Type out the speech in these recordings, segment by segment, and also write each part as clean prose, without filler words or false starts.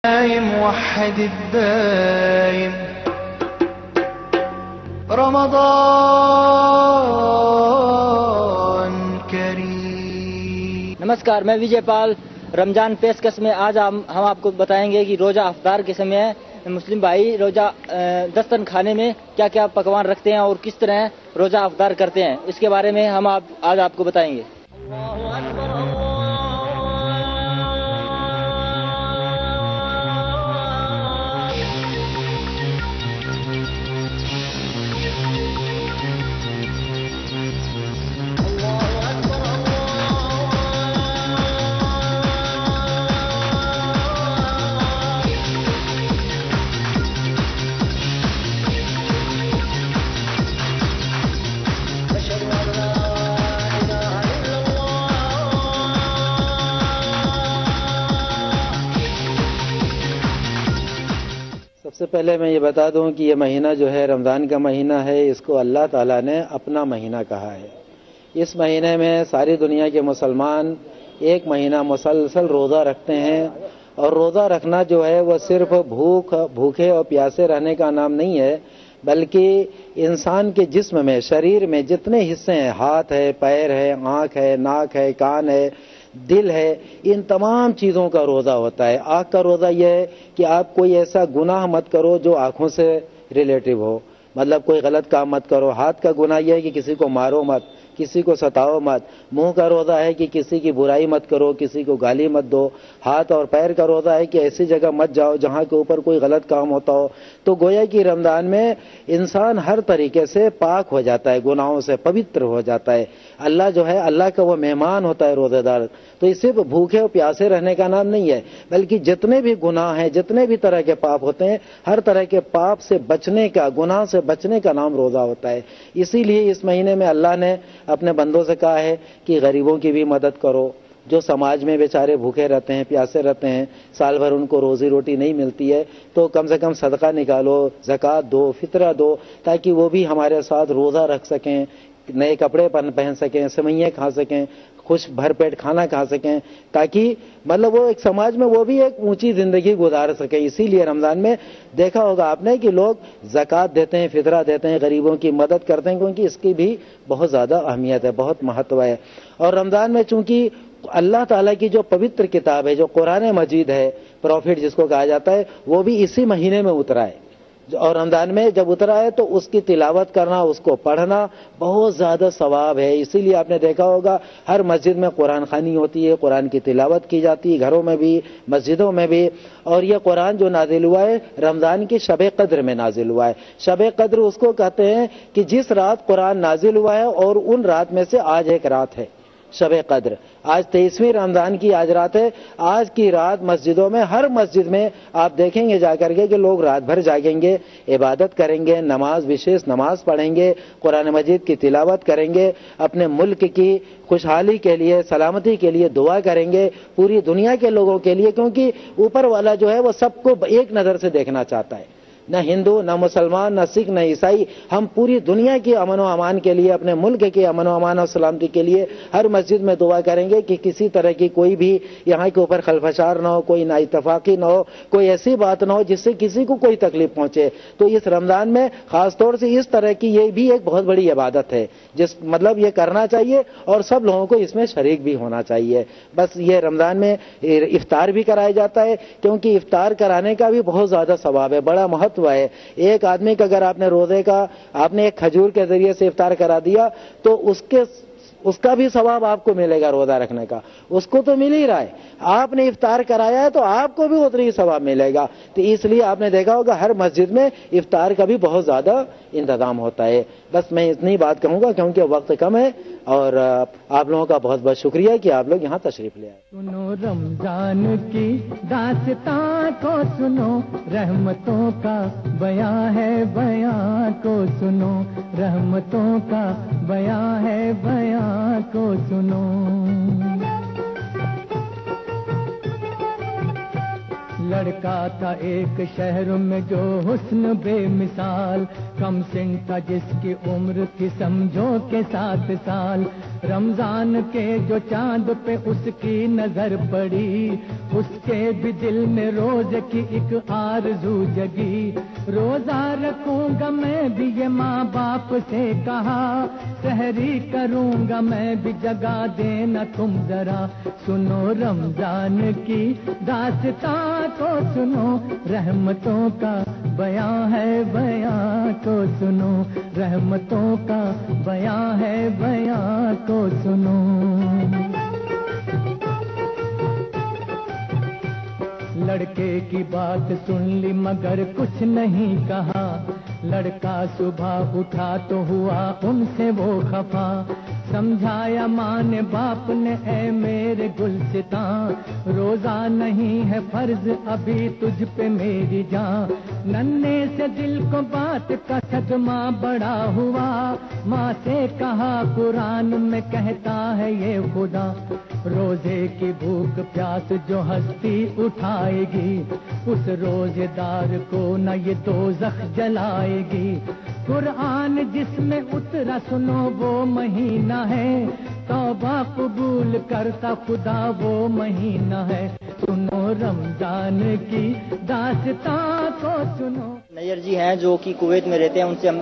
موحد الدائم رمضان کریم۔ نمسکار، میں وجے پال۔ رمضان پیشکش میں آج ہم آپ کو بتائیں گے کہ روزہ افطار کے سمے مسلم بھائی روزہ دستن کھانے میں کیا کیا پکوان رکھتے ہیں اور کس طرح روزہ افطار کرتے ہیں، اس کے بارے میں ہم آج آپ کو بتائیں گے۔ سب سے پہلے میں یہ بتا دوں کہ یہ مہینہ جو ہے رمضان کا مہینہ ہے، اس کو اللہ تعالیٰ نے اپنا مہینہ کہا ہے۔ اس مہینے میں ساری دنیا کے مسلمان ایک مہینہ مسلسل روزہ رکھتے ہیں، اور روزہ رکھنا جو ہے وہ صرف بھوکے اور پیاسے رہنے کا نام نہیں ہے، بلکہ انسان کے جسم میں، شریر میں جتنے حصے ہیں، ہاتھ ہے، پیر ہے، آنکھ ہے، ناک ہے، کان ہے، دل ہے، ان تمام چیزوں کا روزہ ہوتا ہے۔ آنکھ کا روزہ یہ ہے کہ آپ کوئی ایسا گناہ مت کرو جو آنکھوں سے ریلیٹو ہو، مطلب کوئی غلط کام مت کرو۔ ہاتھ کا گناہ یہ ہے کہ کسی کو مارو مت، کسی کو ستاؤ مت۔ منہ کا روزہ ہے کہ کسی کی برائی مت کرو، کسی کو گالی مت دو۔ ہاتھ اور پیر کا روزہ ہے کہ ایسی جگہ مت جاؤ جہاں کے اوپر کوئی غلط کام ہوتا ہو۔ تو گویا کہ رمضان میں انسان ہر طریقے سے پاک ہو جاتا ہے، گناہوں سے پوتر ہو جاتا ہے۔ اللہ جو ہے، اللہ کا وہ مہمان ہوتا ہے روزہ دار۔ تو یہ صرف بھوکے اور پیاسے رہنے کا نام نہیں ہے، بلکہ جتنے بھی گناہ ہیں، جتنے بھی طرح کے پاپ ہوتے ہیں، ہر طرح کے پاپ سے بچنے کا، گناہ سے بچنے کا نام روزہ ہوتا ہے۔ اسی لیے اس مہینے میں اللہ نے اپنے بندوں سے کہا ہے کہ غریبوں کی بھی مدد کرو، جو سماج میں بیچارے بھوکے رہتے ہیں، پیاسے رہتے ہیں، سال بھر ان کو روزی روٹی نہیں ملتی ہے، تو کم سے کم صدقہ نکالو، زکوٰۃ دو، فطرہ دو، تاکہ وہ بھی ہمارے ساتھ روزہ رکھ سکیں، نئے کپڑے پہن سکیں، سوئیاں کھا سکیں، خوش بھر پیٹ کھانا کھا سکیں، تاکہ مطلب وہ ایک سماج میں وہ بھی ایک اونچی زندگی گزار سکیں۔ اسی لیے رمضان میں دیکھا ہوگا آپ نے کہ لوگ زکوٰۃ دیتے ہیں، فطرہ دیتے ہیں، غریبوں کی مدد کرتے ہیں، کیونکہ اس کی بھی بہت زیادہ اہمیت ہے، بہت مہتو ہے۔ اور رمضان میں چونکہ اللہ تعالیٰ کی جو پوتر کتاب ہے، جو قرآن مجید ہے، پروفٹ جس کو کہا جاتا ہے، وہ بھی اسی مہینے میں اترا ہے، اور رمضان میں جب اترا ہے تو اس کی تلاوت کرنا، اس کو پڑھنا بہت زیادہ ثواب ہے۔ اسی لیے آپ نے دیکھا ہوگا ہر مسجد میں قرآن خوانی ہوتی ہے، قرآن کی تلاوت کی جاتی ہے، گھروں میں بھی، مسجدوں میں بھی۔ اور یہ قرآن جو نازل ہوا ہے رمضان کی شب قدر میں نازل ہوا ہے۔ شب قدر اس کو کہتے ہیں کہ جس رات قرآن نازل ہوا ہے، اور ان رات میں سے آج ایک رات ہے شب قدر۔ آج 23ویں رمضان کی آج رات ہے۔ آج کی رات مسجدوں میں، ہر مسجد میں آپ دیکھیں گے جا کر کے کہ لوگ رات بھر جاگیں گے، عبادت کریں گے، نماز، وشیش نماز پڑھیں گے، قرآن مجید کی تلاوت کریں گے، اپنے ملک کی خوشحالی کے لیے، سلامتی کے لیے دعا کریں گے، پوری دنیا کے لوگوں کے لیے، کیونکہ اوپر والا جو ہے وہ سب کو ایک نظر سے دیکھنا چاہتا ہے۔ نہ ہندو، نہ مسلمان، نہ سکھ، نہ عیسائی، ہم پوری دنیا کی امن و امان کے لیے، اپنے ملک کے امن و امان اور سلامتی کے لیے ہر مسجد میں دعا کریں گے کہ کسی طرح کی کوئی بھی یہاں کے اوپر خلفشار نہ ہو، کوئی نا اتفاقی نہ ہو، کوئی ایسی بات نہ ہو جس سے کسی کو کوئی تکلیف پہنچے۔ تو اس رمضان میں خاص طور سے اس طرح کی یہ بھی ایک بہت بڑی عبادت ہے، جس مطلب یہ کرنا چاہیے اور سب لوگوں کو اس میں شریک بھی ہونا چاہیے۔ بس یہ رمضان میں افطار بھی کرایا جاتا ہے، کیونکہ افطار کرانے کا بھی بہت زیادہ ثواب ہے، بڑا مہتو ہے۔ ایک آدمی کا اگر آپ نے روزے کا، آپ نے ایک کھجور کے ذریعے سے افطار کرا دیا تو اس کا بھی ثواب آپ کو ملے گا، روزہ رکھنے کا اس کو تو مل ہی رہا ہے، آپ نے افطار کرایا ہے تو آپ کو بھی اتنا ہی ثواب ملے گا۔ تو اس لیے آپ نے دیکھا ہوگا ہر مسجد میں افطار کا بھی بہت زیادہ انتظام ہوتا ہے۔ بس میں اتنی بات کہوں گا کیونکہ وقت کم ہے، اور آپ لوگوں کا بہت بہت شکریہ کہ آپ لوگ یہاں تشریف لے آئے۔ سنو رمضان کی داستان کو سنو، رحمتوں کا بیان ہے، بیان کو سنو، رحمتوں کا بیان ہے، بیان کو سنو۔ لڑکا تھا ایک شہر میں جو حسن بے مثال، کم سن تھا جس کی عمر تھی سمجھو کہ 7 سال، رمضان کے جو چاند پہ اس کی نظر پڑی، اس کے بھی دل میں روز کی ایک آرزو جگی۔ روزہ رکھوں گا میں بھی یہ ماں باپ سے کہا، سحری کروں گا میں بھی جگا دینا تم ذرا۔ سنو رمضان کی داستان کو سنو، رحمتوں کا بیان ہے بیان کو سنو، رحمتوں کا بیان ہے بیان کو سنو۔ لڑکے کی بات سن لی مگر کچھ نہیں کہا، لڑکا صبح اٹھا تو ہوا ان سے وہ خفا۔ سمجھایا ماں نے باپ نے اے میرے گلستان، روزہ نہیں ہے فرض ابھی تجھ پہ میری جان۔ ننھے سے دل کو بات کا صدمہ بڑا ہوا، ماں سے کہا قرآن میں کہتا ہے یہ خدا، روزے کی بھوک پیاس جو ہستی اٹھائے گی، اس روزے دار کو نہ یہ دوزخ جلائے گی۔ قرآن جس میں اترا سنو وہ مہینہ ہے، توبہ قبول کرتا خدا وہ مہینہ ہے۔ سنو رمضان کی داستان کو سنو۔ نیئر جی ہیں جو کہ کویت میں رہتے ہیں، ان سے ہم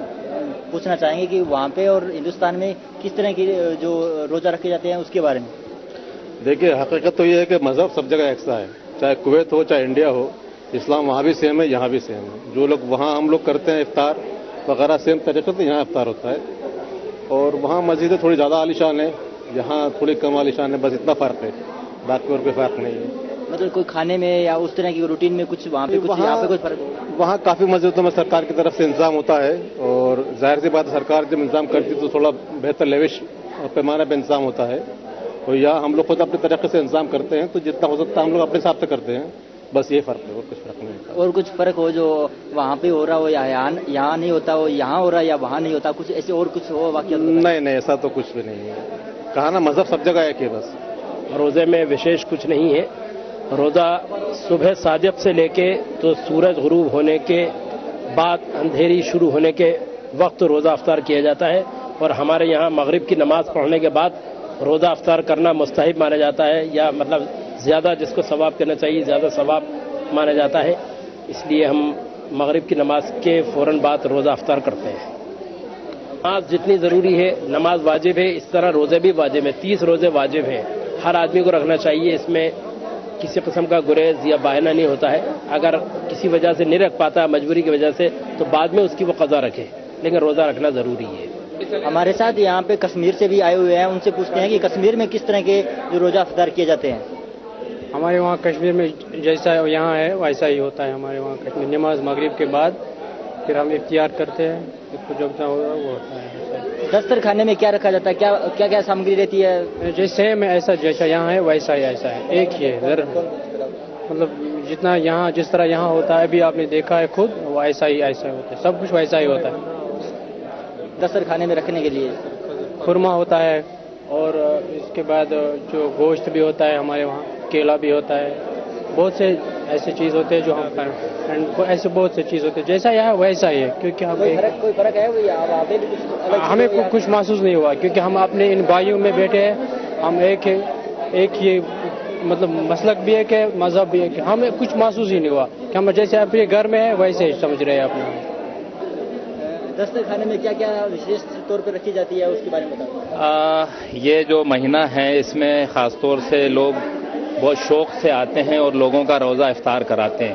پوچھنا چاہیں گے کہ وہاں پہ اور ہندوستان میں کس طرح کی جو روزہ رکھے جاتے ہیں اس کے بارے میں۔ دیکھیے حقیقت تو یہ ہے کہ مذہب سب جگہ یکساں ہے، چاہے کویت ہو چاہے انڈیا ہو، اسلام وہاں بھی سیم ہے یہاں بھی سیم ہے۔ جو لوگ وہاں ہم لوگ کرتے ہیں افطار وغیرہ سیم طریقے سے یہاں افطار ہوتا ہے، اور وہاں مسجدیں تھوڑی زیادہ عالیشان ہے، یہاں تھوڑی کم عالیشان ہے، بس اتنا فرق ہے، باقی اور کوئی فرق نہیں ہے۔ مطلب کوئی کھانے میں یا اس طرح کی روٹین میں کچھ وہاں پہ کچھ یہاں پہ کچھ فرق؟ وہاں کافی مسجدوں میں سرکار کی طرف سے انتظام ہوتا ہے، اور ظاہر سی بات ہے سرکار جب انتظام کرتی تو تھوڑا بہتر لیوش پیمانے پہ انتظام ہوتا ہے، اور یہاں ہم لوگ خود اپنے طریقے سے انتظام کرتے ہیں، تو جتنا ہو سکتا ہے ہم لوگ اپنے حساب سے کرتے ہیں، بس یہ فرق ہے اور کچھ فرق نہیں ہوتا۔ اور کچھ فرق ہو جو وہاں پہ ہو رہا ہو یا یہاں نہیں ہوتا ہو، یہاں ہو رہا یا وہاں نہیں ہوتا، کچھ ایسے اور کچھ ہو واقعہ؟ نہیں ایسا تو کچھ بھی نہیں ہے، کہا نا مذہب سب جگہ ایک ہے بس۔ روزے میں وشیش کچھ نہیں ہے، روزہ صبح صادق سے لے کے تو سورج غروب ہونے کے بعد اندھیری شروع ہونے کے وقت روزہ افطار کیا جاتا ہے، اور ہمارے یہاں مغرب کی نماز پڑھنے کے بعد روزہ افطار کرنا مستحب مانا جاتا ہے، یا مطلب زیادہ جس کو ثواب کرنا چاہیے زیادہ ثواب مانا جاتا ہے، اس لیے ہم مغرب کی نماز کے فوراً بعد روزہ افطار کرتے ہیں۔ نماز جتنی ضروری ہے نماز واجب ہے، اس طرح روزے بھی واجب ہیں، 30 روزے واجب ہیں، ہر آدمی کو رکھنا چاہیے، اس میں کسی قسم کا گریز یا بہانہ نہیں ہوتا ہے۔ اگر کسی وجہ سے نہیں رکھ پاتا مجبوری کی وجہ سے تو بعد میں اس کی وہ قضا رکھے، لیکن روزہ رکھنا ضروری ہے۔ ہمارے ساتھ یہاں پہ کشمیر سے بھی آئے ہوئے ہیں، ان سے پوچھتے ہیں کہ کشمیر میں کس طرح کے جو روزہ افطار کیے جاتے ہیں۔ ہمارے وہاں کشمیر میں جیسا یہاں ہے ویسا ہی ہوتا ہے، ہمارے وہاں کشمیر نماز مغرب کے بعد پھر ہم افطار کرتے ہیں، جو ہوگا وہ ہوتا ہے۔ دسترخانے میں کیا رکھا جاتا ہے، کیا کیا سامگری رہتی ہے؟ جیسے میں ایسا جیسا یہاں ہے ویسا ہی ایسا ہے، ایک ہی ہے، مطلب جتنا یہاں جس طرح یہاں ہوتا ہے ابھی آپ نے دیکھا ہے خود، وہ ایسا ہی ہوتا ہے، سب کچھ ویسا ہی ہوتا ہے۔ دسترخانے میں رکھنے کے لیے خورما ہوتا ہے، اور اس کے بعد جو گوشت بھی ہوتا ہے ہمارے وہاں، کیلا بھی ہوتا ہے، بہت سے ایسے چیز ہوتے ہیں جو ہم ایسے بہت سے چیز ہوتے ہیں، جیسا یہاں ویسا ہی ہے، کیونکہ کوئی فرق ہے ہمیں کچھ محسوس نہیں ہوا، کیونکہ ہم اپنے ان بھائیوں میں بیٹھے ہیں، ہم ایک یہ مطلب مسلک بھی ہے کہ مذہب بھی ہے کہ ہمیں کچھ محسوس ہی نہیں ہوا کہ ہم جیسے اپنے گھر میں ہیں ویسے ہی سمجھ رہے ہیں اپنا۔ دسترخانے میں کیا کیا وشیش طور پہ رکھی جاتی ہے اس کے بارے میں بتاؤ۔ یہ جو مہینہ ہے اس میں خاص طور سے لوگ بہت شوق سے آتے ہیں اور لوگوں کا روزہ افطار کراتے ہیں۔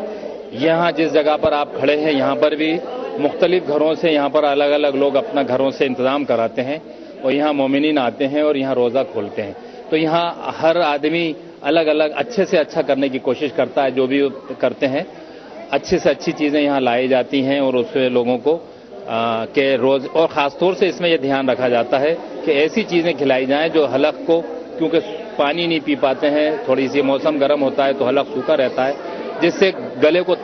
یہاں جس جگہ پر آپ کھڑے ہیں یہاں پر بھی مختلف گھروں سے یہاں پر الگ الگ لوگ اپنا گھروں سے انتظام کراتے ہیں، اور یہاں مومنین آتے ہیں اور یہاں روزہ کھولتے ہیں۔ تو یہاں ہر آدمی الگ الگ اچھے سے اچھا کرنے کی کوشش کرتا ہے، جو بھی کرتے ہیں اچھی سے اچھی چیزیں یہاں لائی جاتی ہیں، اور اس سے لوگوں کو کہ روز اور خاص طور سے اس میں یہ دھیان رکھا جاتا ہے کہ ایسی چیزیں کھلائی جائیں جو حلق کو، کیونکہ پانی نہیں پی پاتے ہیں، تھوڑی سی موسم گرم ہوتا ہے تو حلق سوکھا رہتا ہے، جس سے گلے کو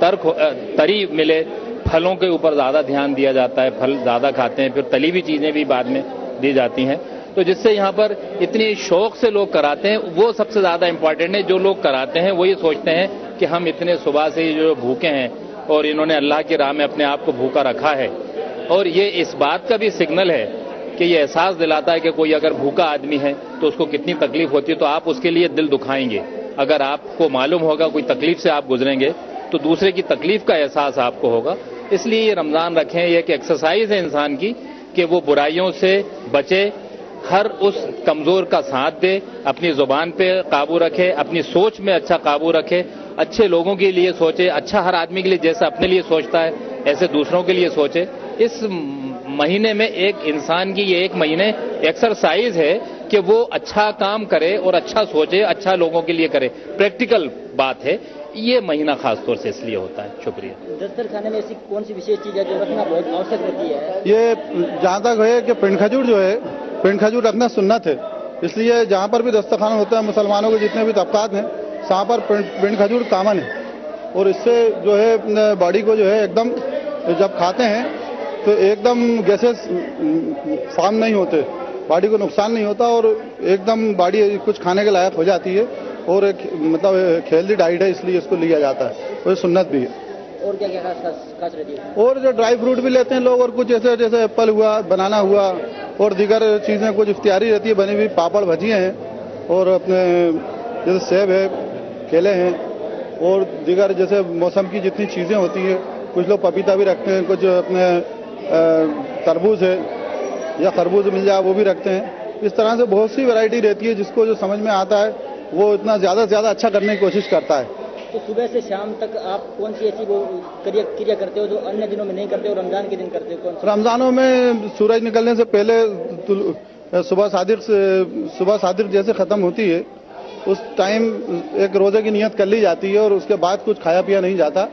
تری ملے۔ پھلوں کے اوپر زیادہ دھیان دیا جاتا ہے، پھل زیادہ کھاتے ہیں، پھر تلی ہوئی چیزیں بھی بعد میں دی جاتی ہیں، تو جس سے یہاں پر اتنی شوق سے لوگ کراتے ہیں۔ وہ سب سے زیادہ امپورٹنٹ ہے، جو لوگ کراتے ہیں وہ یہ سوچتے ہیں کہ ہم اتنے صبح سے جو بھوکے ہیں اور انہوں نے اللہ کی راہ میں اپنے آپ کو بھوکا رکھا ہے، اور یہ اس بات کا بھی سگنل ہے کہ یہ احساس دلاتا ہے کہ کوئی اگر بھوکا آدمی ہے تو اس کو کتنی تکلیف ہوتی ہے، تو آپ اس کے لیے دل دکھائیں گے. اگر آپ کو معلوم ہوگا کوئی تکلیف سے آپ گزریں گے تو دوسرے کی تکلیف کا احساس آپ کو ہوگا. اس لیے یہ رمضان رکھیں، یہ ایک ایکسرسائز ہے انسان کی کہ وہ برائیوں سے بچے، ہر اس کمزور کا ساتھ دے، اپنی زبان پہ قابو رکھے، اپنی سوچ میں اچھا قابو رکھے، اچھے لوگوں کے لیے سوچے، اچھا ہر آدمی کے لیے جیسا اپنے لیے سوچتا ہے ایسے دوسروں کے لیے سوچے. اس مہینے میں ایک انسان کی یہ ایک مہینے ایکسرسائز ہے کہ وہ اچھا کام کرے اور اچھا سوچے، اچھا لوگوں کے لیے کرے. پریکٹیکل بات ہے. یہ مہینہ خاص طور سے اس لیے ہوتا ہے. شکریہ. دسترخانے میں ایسی کون سی وشیش چیز ہے جو رکھنا بہت آوشک ہوتی ہے؟ یہ جہاں تک ہے کہ پنڈ کھجور جو ہے، پنڈ کھجور رکھنا سنت ہے. اس لیے جہاں پر بھی دسترخوان ہوتا ہے مسلمانوں کے جتنے بھی طبقات ہیں وہاں پر پنڈ کھجور کامن ہے. اور اس سے جو ہے باڈی کو جو ہے ایک دم جب کھاتے ہیں تو ایک دم گیسز فارم نہیں ہوتے، باڈی کو نقصان نہیں ہوتا اور ایک دم باڈی کچھ کھانے کے لائق ہو جاتی ہے. اور ایک مطلب ہیلدی ڈائٹ ہے، اس لیے اس کو لیا جاتا ہے اور سنت بھی ہے. اور کیا کیا خاص رہتی ہے؟ اور جو ڈرائی فروٹ بھی لیتے ہیں لوگ، اور کچھ جیسے ایپل ہوا، بنانا ہوا اور دیگر چیزیں کچھ افطاری رہتی ہے، بنی ہوئی پاپڑ بھجیاں ہیں اور اپنے جیسے سیب ہے، کیلے ہیں اور دیگر جیسے موسم کی جتنی چیزیں ہوتی ہیں. کچھ لوگ پپیتا بھی رکھتے ہیں، کچھ اپنے تربوز ہے یا خربوز مل جائے وہ بھی رکھتے ہیں. اس طرح سے بہت سی ویرائٹی رہتی ہے، جس کو جو سمجھ میں آتا ہے وہ اتنا زیادہ سے زیادہ اچھا کرنے کی کوشش کرتا ہے. تو صبح سے شام تک آپ کون سی ایسی وہ کریا کرتے ہو جو انیہ دنوں میں نہیں کرتے ہو، رمضان کے دن کرتے ہو؟ رمضانوں میں سورج نکلنے سے پہلے صبح صادق جیسے ختم ہوتی ہے اس ٹائم ایک روزے کی نیت کر لی جاتی ہے اور اس کے بعد کچھ کھایا پیا نہیں جاتا.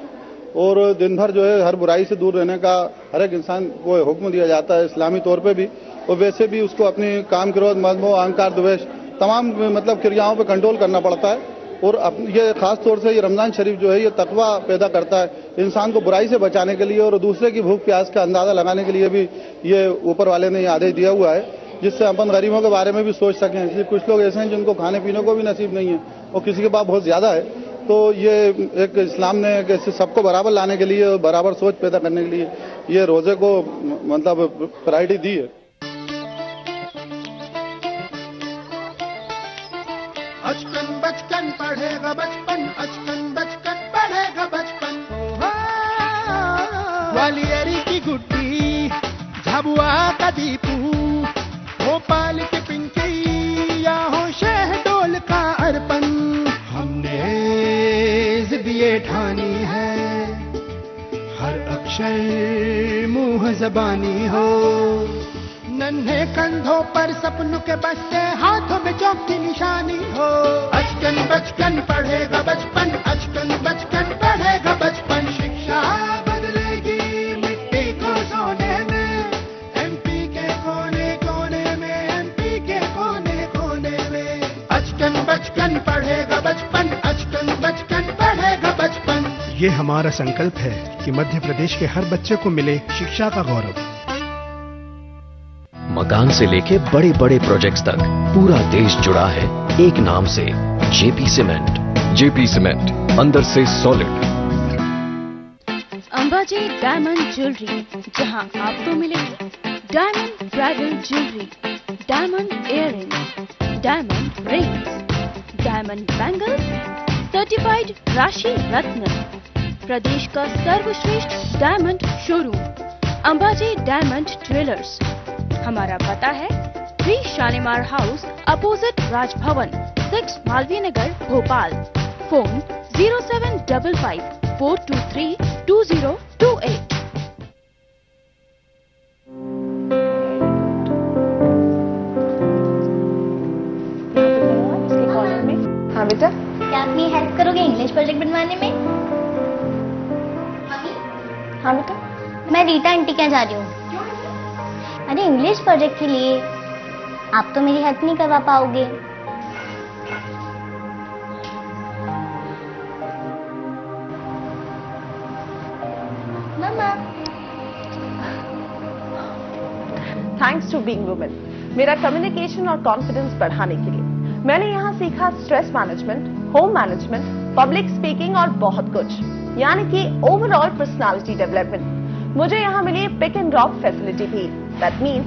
اور دن بھر جو ہے ہر برائی سے دور رہنے کا ہر ایک انسان کو حکم دیا جاتا ہے اسلامی طور پہ بھی، اور ویسے بھی اس کو اپنی کام کرودھ مذمو اہنکار دویش تمام مطلب کریاؤں پہ کنٹرول کرنا پڑتا ہے. اور یہ خاص طور سے یہ رمضان شریف جو ہے یہ تقویٰ پیدا کرتا ہے انسان کو برائی سے بچانے کے لیے اور دوسرے کی بھوک پیاس کا اندازہ لگانے کے لیے بھی یہ اوپر والے نے یہ آدیش دیا ہوا ہے، جس سے اپن غریبوں کے بارے میں بھی سوچ سکیں. اس لیے کچھ لوگ ایسے ہیں جن کو کھانے پینے کو بھی نصیب نہیں ہے اور کسی کے پاس بہت زیادہ ہے. تو یہ ایک اسلام نے سب کو برابر لانے کے لیے اور برابر سوچ پیدا کرنے کے لیے یہ روزے کو مطلب پرائرٹی دی ہے. اچکن بچکن پڑھے گا بچپن، اچکن بچکن پڑھے گا بچپن. والیری کی گڈی، جھبوا کا دیپو، بھوپال کی پنکی، یا ہو شہڈول کا ارپن. ہم نے ضد یہ ٹھانی ہے ہر اکشر منہ زبانی ہو. ننھے کندھوں پر سپنوں کے بستے، ہاتھوں میں چوک کی نشانی ہو. اچکن بچکن پڑھے گا بچپن، اچکن بچکن پڑھے گا بچپن. شکشا بدلے گی مٹی کو سونے میں، ایم پی کے کونے کونے میں، ایم پی کے کونے کونے میں. اچکن بچکن پڑھے گا بچپن، اچکن بچکن پڑھے گا بچپن. یہ ہمارا سنکلپ ہے کہ مدھیہ پردیش کے ہر بچے کو ملے شکشا کا غورو. مکان سے لے کے بڑے بڑے پروجیکٹس تک پورا دیش جڑا ہے ایک نام سے، جے پی سیمنٹ. جے پی سیمنٹ، اندر سے سالڈ. امباجی ڈائمنڈ جیولری، جہاں آپ کو ملے گی diamond bridal jewellery, diamond ear rings, diamond rings, diamond bangles, certified rashi ratan. Pradesh کا سروشریشٹھ diamond show room Ambaji diamond jewellers. ہمارا پتہ ہے 3 Shalimar house opposite Raj Bhavan, 6 Malviya Nagar, Bhopal. Phone 0755 423 2028. ہاں بیٹا، کیا آپ میری ہیلپ کرو گے انگلش پروجیکٹ بنوانے میں؟ ہاں بیٹا. میں ریٹا آنٹی کے جا رہی ہوں. ارے انگلش پروجیکٹ کے لیے آپ تو میری ہیلپ نہیں کروا پاؤ گے. ماما. Thanks to being woman. میرا کمیونیکیشن اور کانفیڈنس بڑھانے کے لیے میں نے یہاں سیکھا stress management, home management, public speaking اور بہت کچھ، یعنی کہ اوور آل پرسنالٹی ڈیولپمنٹ. مجھے یہاں ملی پک اینڈ ڈراپ فیسلٹی بھی. That means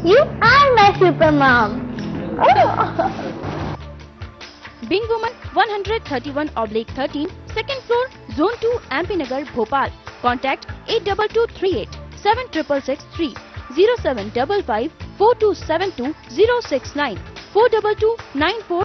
You are my super mom. Being Woman 131/13, second floor, Zone 2, MP Nagar, Bhopal. Contact 82238 7663 0755 4272 069 422 94।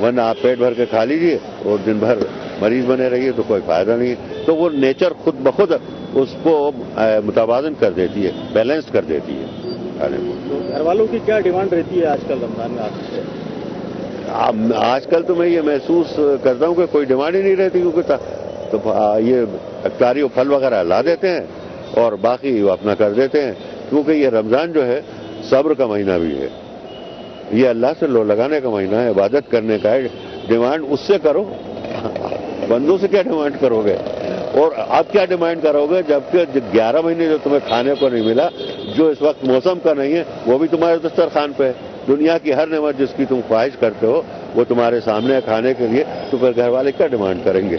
ورنہ آپ پیٹ بھر کے کھا لیجئے اور دن بھر مریض بنے رہیے تو کوئی فائدہ نہیں. تو وہ نیچر خود بخود اس کو متوازن کر دیتی ہے، بیلنس کر دیتی ہے کھانے کو. گھر والوں کی کیا ڈیمانڈ رہتی ہے آج کل رمضان میں آپ سے؟ آج کل تو میں یہ محسوس کرتا ہوں کہ کوئی ڈیمانڈ ہی نہیں رہتی، کیونکہ تو یہ افطاری و پھل وغیرہ لا دیتے ہیں اور باقی وہ اپنا کر دیتے ہیں. کیونکہ یہ رمضان جو ہے صبر کا مہینہ بھی ہے، یہ اللہ سے لو لگانے کا مہینہ ہے، عبادت کرنے کا ہے. ڈیمانڈ اس سے کرو، بندوں سے کیا ڈیمانڈ کرو گے؟ اور اب کیا ڈیمانڈ کرو گے جبکہ 11 مہینے جو تمہیں کھانے کو نہیں ملا، جو اس وقت موسم کا نہیں ہے وہ بھی تمہارے دسترخوان پہ ہے. دنیا کی ہر نعمت جس کی تم خواہش کرتے ہو وہ تمہارے سامنے ہے کھانے کے لیے، تو پھر گھر والے کیا ڈیمانڈ کریں گے؟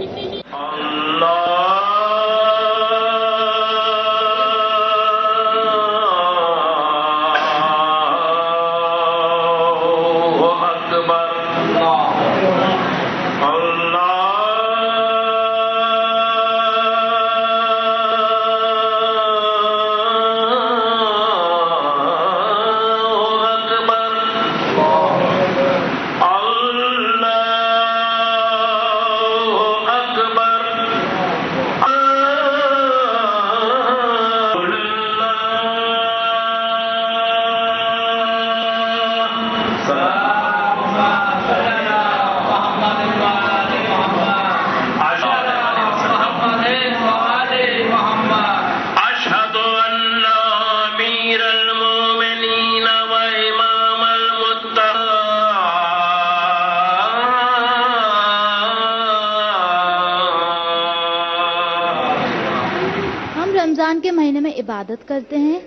رمضان کے مہینے میں عبادت کرتے ہیں،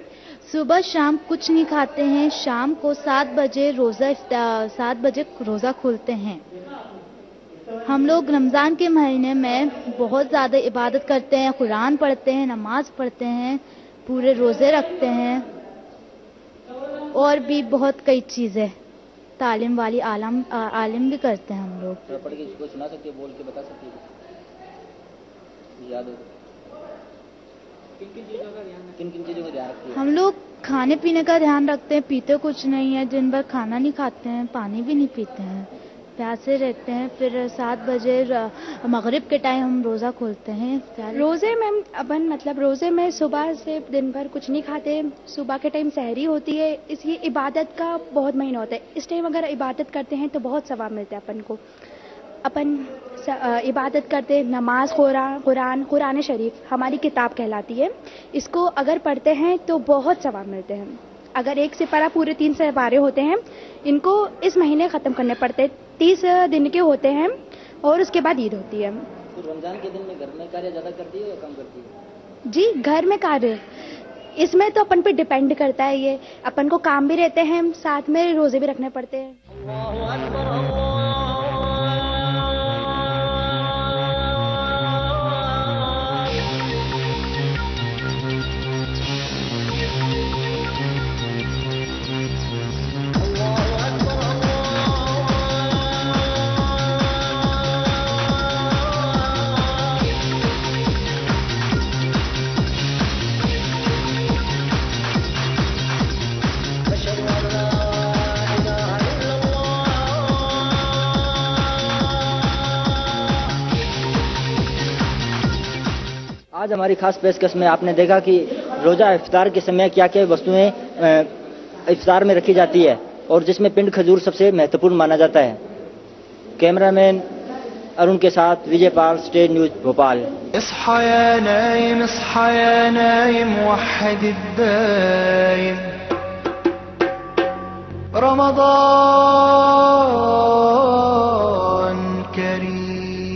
صبح شام کچھ نہیں کھاتے ہیں، شام کو 7 بجے روزہ کھولتے ہیں. ہم لوگ رمضان کے مہینے میں بہت زیادہ عبادت کرتے ہیں، قرآن پڑھتے ہیں، نماز پڑھتے ہیں، پورے روزے رکھتے ہیں اور بھی بہت کئی چیزیں. تعلیم والی عالم بھی کرتے ہیں ہم لوگ. پڑھ کے کوئی سنا سکتے بول کے بتا سکتے یاد ہو کن چیزوں کا دھیان رکھتے ہیں؟ ہم لوگ کھانے پینے کا دھیان رکھتے ہیں، پیتے کچھ نہیں ہے، دن بھر کھانا نہیں کھاتے ہیں، پانی بھی نہیں پیتے ہیں، پیاسے رہتے ہیں. پھر 7 بجے مغرب کے ٹائم ہم روزہ کھولتے ہیں. روزے میں اپن روزے میں صبح سے دن بھر کچھ نہیں کھاتے، صبح کے ٹائم سحری ہوتی ہے. اس لیے عبادت کا بہت مہینہ ہوتا ہے. اس ٹائم اگر عبادت کرتے ہیں تو بہت ثواب ملتا ہے اپن کو. اپن عبادت کرتے، نماز، قرآن شریف ہماری کتاب کہلاتی ہے. اس کو اگر پڑھتے ہیں تو بہت ثواب ملتے ہیں. اگر ایک سپارہ پورے 3 سپارے ہوتے ہیں، ان کو اس مہینے ختم کرنے پڑتے. 30 دن کے ہوتے ہیں اور اس کے بعد عید ہوتی ہے. رمضان کے دن میں گھر میں کاریہ زیادہ کرتی ہے یا کم کرتی ہے؟ جی گھر میں کاریہ، اس میں تو اپن پہ ڈیپینڈ کرتا ہے. یہ اپن کو کام بھی رہتے ہیں، ساتھ میں روزے بھی رکھنے پڑتے ہیں. آج ہماری خاص پیشکش میں آپ نے دیکھا کہ روزہ افطار کے سمے کیا کیا وستویں افطار میں رکھی جاتی ہے اور جس میں پنڈ کھجور سب سے مہتوپورن مانا جاتا ہے. کیمرہ مین ارون کے ساتھ وجے پال، اسٹیٹ نیوز بھوپال. اصحى يا نايم اصحى يا نايم وحد الدايم رمضان كريم